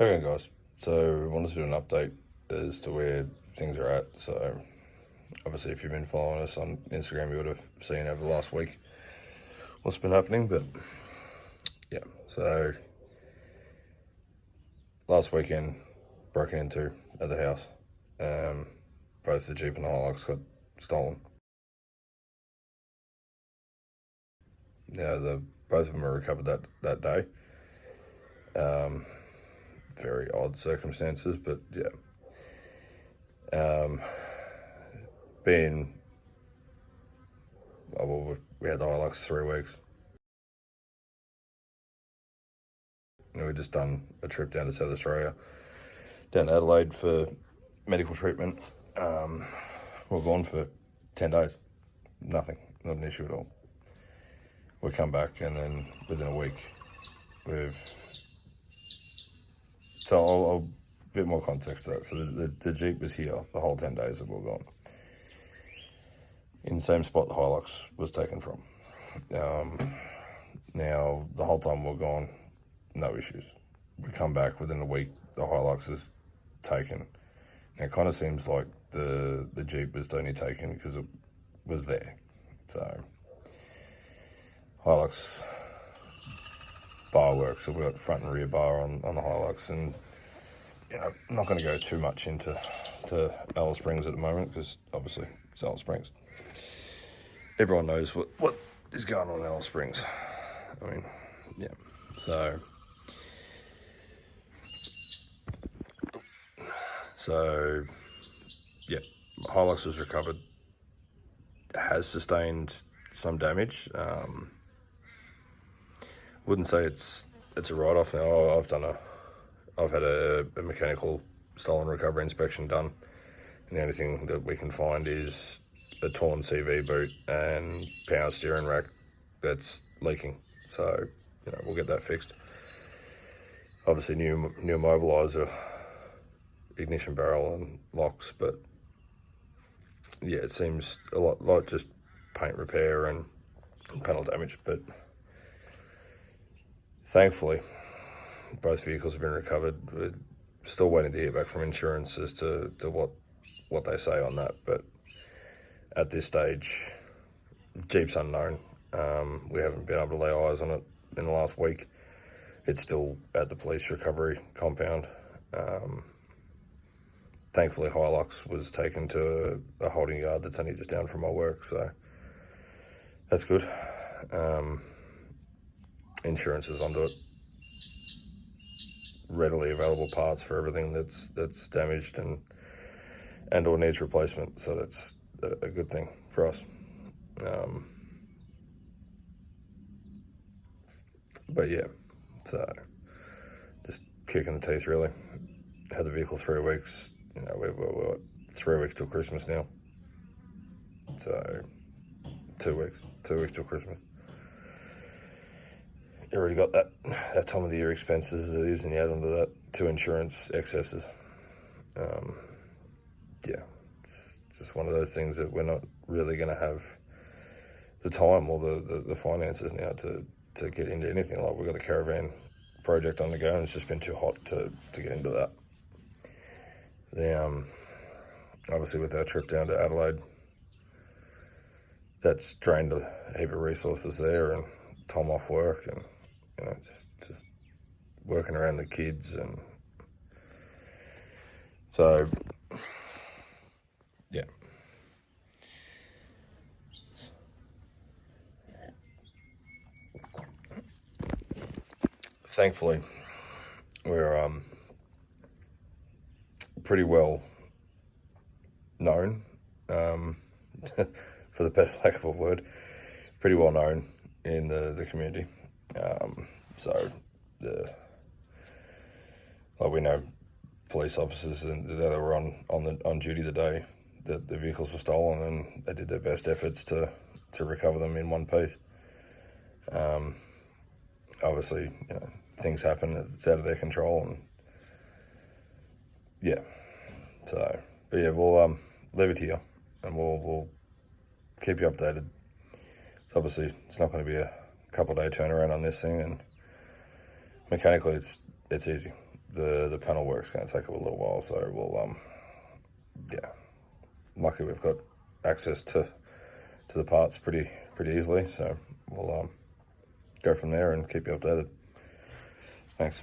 Okay, guys. So, I wanted to do an update as to where things are at. So, obviously, if you've been following us on Instagram, you would have seen over the last week what's been happening. But yeah, so last weekend, broken into at the house. Both the Jeep and the Hilux got stolen. Now, both of them were recovered that day. Very odd circumstances, but yeah. Being we had the Hilux 3 weeks. We'd just done a trip down to South Australia, down to Adelaide for medical treatment. We're gone for 10 days. Nothing, not an issue at all. We come back and then within a week, so I'll a bit more context to that. So the Jeep was here the whole 10 days that we were gone. In the same spot the Hilux was taken from. Now, the whole time we're gone, no issues. We come back within a week, the Hilux is taken. Now, it kind of seems like the Jeep was only taken because it was there. So, Hilux bar works, so we've got front and rear bar on the Hilux, and I'm not going to go too much into Alice Springs at the moment because obviously it's Alice Springs. Everyone knows what is going on in Alice Springs. I mean, yeah. So yeah, Hilux was recovered. Has sustained some damage. Wouldn't say it's a write-off. Now I've had a mechanical stolen recovery inspection done, and the only thing that we can find is a torn CV boot and power steering rack that's leaking. So we'll get that fixed. Obviously, new immobiliser, ignition barrel and locks, but yeah, it seems a lot like just paint repair and panel damage. But thankfully, both vehicles have been recovered. We're still waiting to hear back from insurance as to what they say on that. But at this stage, Jeep's unknown. We haven't been able to lay eyes on it in the last week. It's still at the police recovery compound. Thankfully, Hilux was taken to a holding yard that's only just down from my work, so that's good. Insurance is onto it. Readily available parts for everything that's damaged and or needs replacement, so that's a good thing for us. But yeah, so just kicking the teeth really. Had the vehicle 3 weeks. We're 3 weeks till Christmas now. So 2 weeks till Christmas. You already got that time of the year expenses as it is, and you add onto that 2 insurance excesses. Yeah, it's just one of those things that we're not really going to have the time or the finances now to get into anything. Like, we've got a caravan project on the go, and it's just been too hot to get into that. Obviously with our trip down to Adelaide, that's drained a heap of resources there and time off work, and it's just working around the kids, and so yeah. Thankfully, we're pretty well known, for the best lack of a word, pretty well known in the community. So we know police officers and that were on duty the day that the vehicles were stolen, and they did their best efforts to recover them in one piece. Obviously, things happen, it's out of their control, and yeah. So, but yeah, we'll leave it here, and we'll keep you updated. So obviously, it's not going to be a couple of day turnaround on this thing, and mechanically, it's easy. the panel work's going to take a little while, so we'll yeah, lucky we've got access to the parts pretty easily, so we'll go from there and keep you updated. Thanks.